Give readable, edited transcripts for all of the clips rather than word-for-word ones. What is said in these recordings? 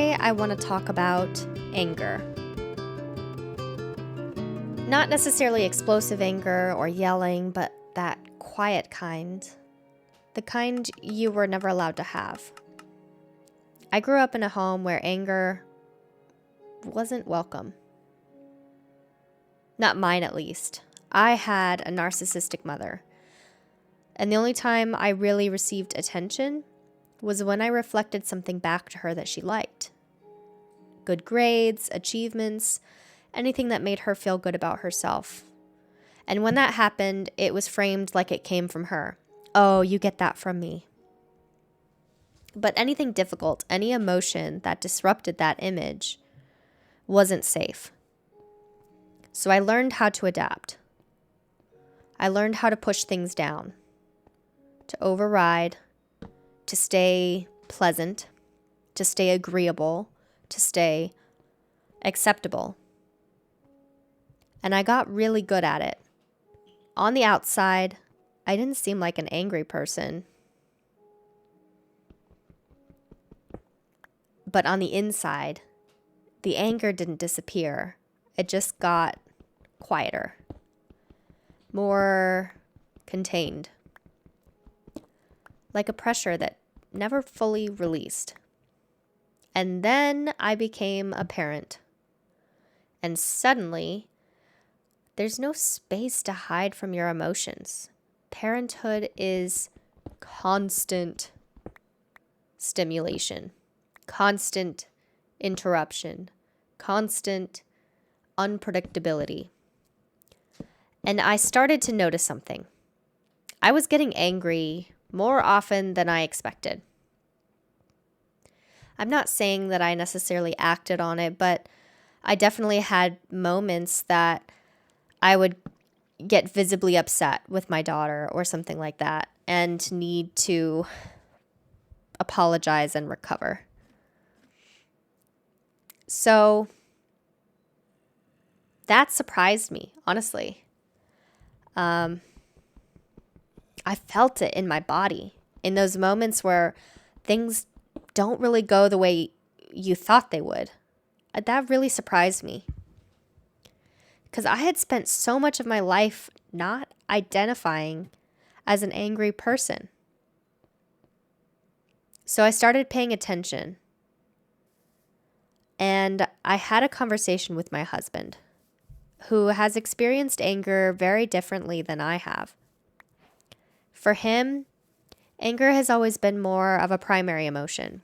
Today, I want to talk about anger. Not necessarily explosive anger or yelling, but that quiet kind. The kind you were never allowed to have. I grew up in a home where anger wasn't welcome. Not mine, at least. I had a narcissistic mother. And the only time I really received attention was when I reflected something back to her that she liked. Good grades, achievements, anything that made her feel good about herself. And when that happened, it was framed like it came from her. Oh, you get that from me. But anything difficult, any emotion that disrupted that image wasn't safe. So I learned how to adapt. I learned how to push things down, to override, to stay pleasant, to stay agreeable, to stay acceptable. And I got really good at it. On the outside, I didn't seem like an angry person. But on the inside, the anger didn't disappear. It just got quieter, more contained, like a pressure that never fully released. And then I became a parent. And suddenly, there's no space to hide from your emotions. Parenthood is constant stimulation, constant interruption, constant unpredictability. And I started to notice something. I was getting angry more often than I expected. I'm not saying that I necessarily acted on it, but I definitely had moments that I would get visibly upset with my daughter or something like that and need to apologize and recover. So that surprised me, honestly. I felt it in my body in those moments where things don't really go the way you thought they would. That really surprised me. Because I had spent so much of my life not identifying as an angry person. So I started paying attention. And I had a conversation with my husband, who has experienced anger very differently than I have. For him, anger has always been more of a primary emotion,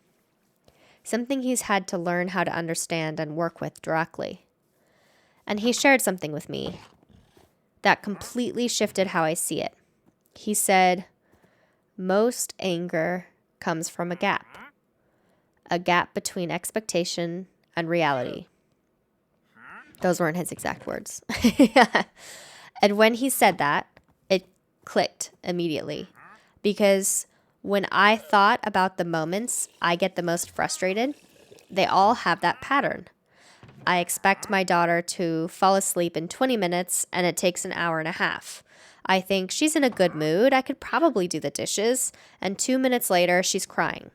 something he's had to learn how to understand and work with directly. And he shared something with me that completely shifted how I see it. He said, most anger comes from a gap between expectation and reality. Those weren't his exact words. And when he said that, it clicked immediately. Because when I thought about the moments I get the most frustrated, they all have that pattern. I expect my daughter to fall asleep in 20 minutes and it takes an hour and a half. I think she's in a good mood. I could probably do the dishes. And 2 minutes later, she's crying.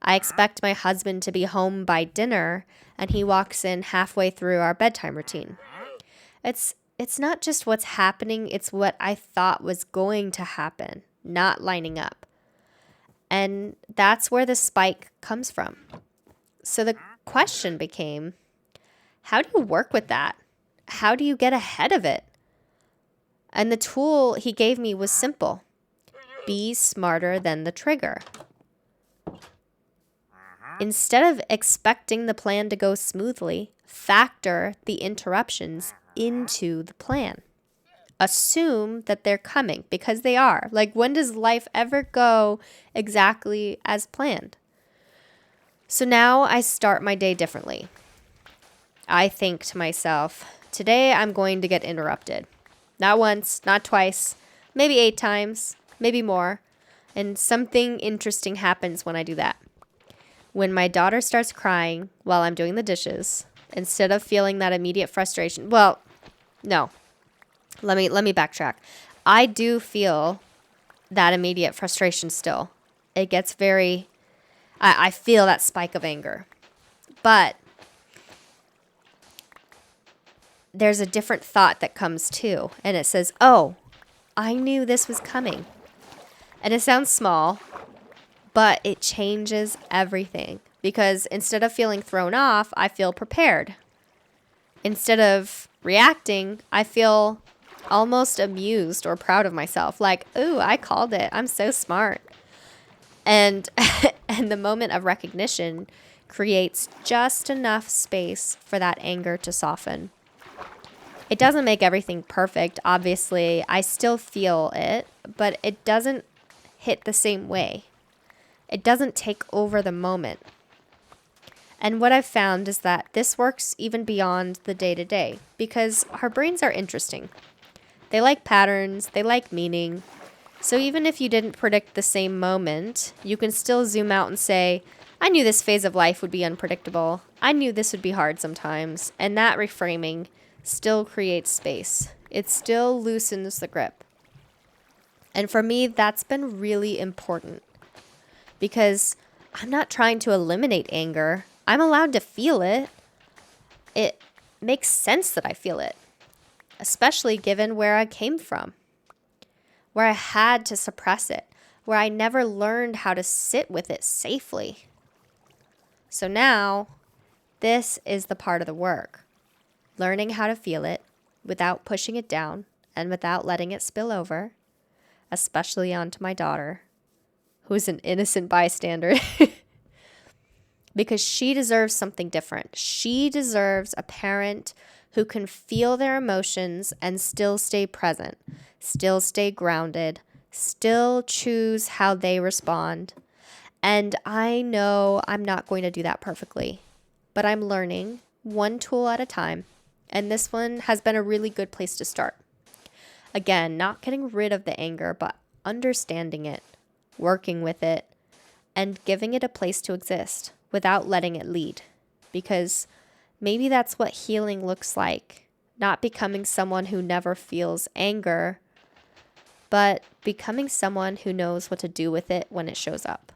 I expect my husband to be home by dinner and he walks in halfway through our bedtime routine. It's not just what's happening, it's what I thought was going to happen, not lining up. And that's where the spike comes from. So the question became, how do you work with that? How do you get ahead of it? And the tool he gave me was simple. Be smarter than the trigger. Instead of expecting the plan to go smoothly, factor the interruptions into the plan. Assume that they're coming because they are. Like, when does life ever go exactly as planned? So now I start my day differently. I think to myself, today I'm going to get interrupted. Not once, not twice, maybe 8 times, maybe more. And something interesting happens when I do that. When my daughter starts crying while I'm doing the dishes, instead of feeling that immediate frustration, well, no, let me backtrack. I do feel that immediate frustration still. It gets I feel that spike of anger. But there's a different thought that comes too. And it says, oh, I knew this was coming. And it sounds small, but it changes everything. Because instead of feeling thrown off, I feel prepared. Instead of reacting, I feel almost amused or proud of myself. Like, ooh, I called it. I'm so smart. And and the moment of recognition creates just enough space for that anger to soften. It doesn't make everything perfect. Obviously, I still feel it, but it doesn't hit the same way. It doesn't take over the moment. And what I've found is that this works even beyond the day-to-day because our brains are interesting. They like patterns, they like meaning. So even if you didn't predict the same moment, you can still zoom out and say, I knew this phase of life would be unpredictable. I knew this would be hard sometimes. And that reframing still creates space. It still loosens the grip. And for me, that's been really important because I'm not trying to eliminate anger. I'm allowed to feel it. It makes sense that I feel it, especially given where I came from, where I had to suppress it, where I never learned how to sit with it safely. So now, this is the part of the work. Learning how to feel it without pushing it down and without letting it spill over, especially onto my daughter, who's an innocent bystander, because she deserves something different. She deserves a parent who can feel their emotions and still stay present, still stay grounded, still choose how they respond. And I know I'm not going to do that perfectly, but I'm learning one tool at a time. And this one has been a really good place to start. Again, not getting rid of the anger, but understanding it, working with it, and giving it a place to exist without letting it lead. Because maybe that's what healing looks like. Not becoming someone who never feels anger, but becoming someone who knows what to do with it when it shows up.